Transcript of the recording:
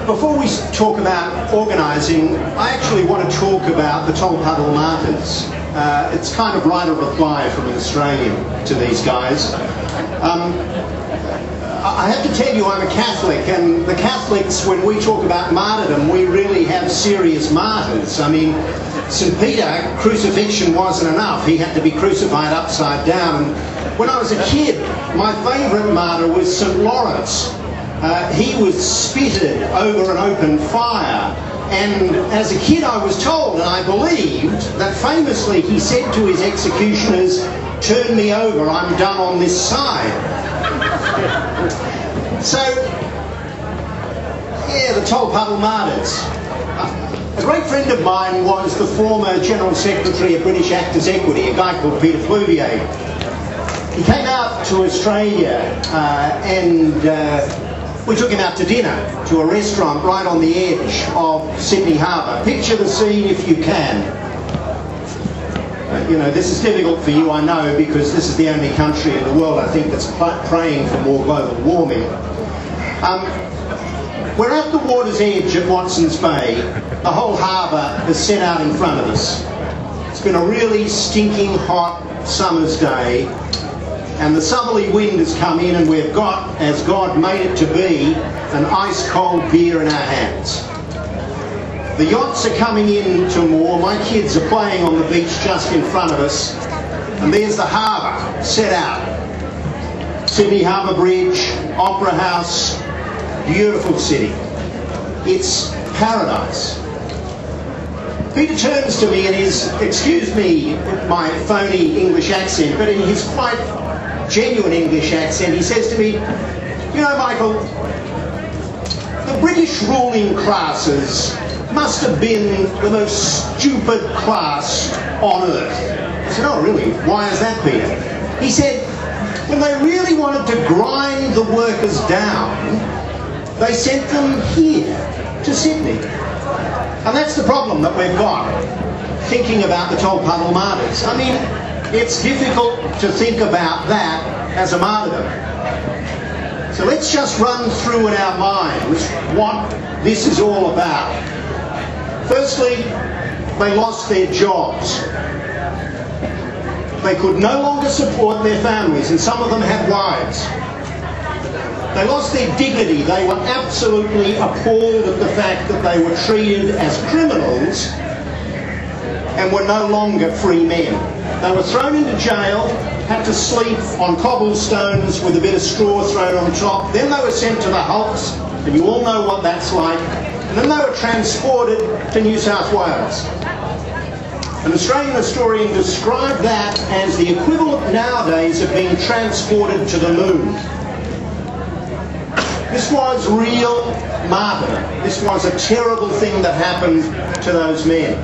Before we talk about organising, I actually want to talk about the Tolpuddle Martyrs. It's kind of right a reply from an Australian to these guys. I have to tell you, I'm a Catholic, and the Catholics, when we talk about martyrdom, we really have serious martyrs. I mean, St. Peter, crucifixion wasn't enough. He had to be crucified upside down. And when I was a kid, my favourite martyr was St. Lawrence. He was spitted over an open fire. And as a kid I was told, and I believed, that famously he said to his executioners, "Turn me over, I'm done on this side." So, yeah, the Tolpuddle Martyrs. A great friend of mine was the former General Secretary of British Actors Equity, a guy called Peter Fluvier. He came out to Australia and we took him out to dinner to a restaurant right on the edge of Sydney Harbour. Picture the scene if you can. You know, this is difficult for you, I know, because this is the only country in the world, I think, that's praying for more global warming. We're at the water's edge at Watson's Bay. The whole harbour is set out in front of us. It's been a really stinking hot summer's day, and the southerly wind has come in, and we've got, as God made it to be, an ice-cold beer in our hands. The yachts are coming in to moor. My kids are playing on the beach just in front of us, and there's the harbour set out. Sydney Harbour Bridge, Opera House, beautiful city. It's paradise. Peter turns to me in his, excuse me my phony English accent, but in his quite genuine English accent, he says to me, "You know, Michael, the British ruling classes must have been the most stupid class on earth." I said, "Oh, really? Why is that, Peter?" He said, "When they really wanted to grind the workers down, they sent them here, to Sydney." And that's the problem that we've got, thinking about the Tolpuddle Martyrs. I mean, it's difficult to think about that as a martyrdom. So let's just run through in our minds what this is all about. Firstly, they lost their jobs. They could no longer support their families, and some of them had wives. They lost their dignity. They were absolutely appalled at the fact that they were treated as criminals and were no longer free men. They were thrown into jail, had to sleep on cobblestones with a bit of straw thrown on top. Then they were sent to the hulks, and you all know what that's like. And then they were transported to New South Wales. An Australian historian described that as the equivalent nowadays of being transported to the moon. This was real martyrdom. This was a terrible thing that happened to those men.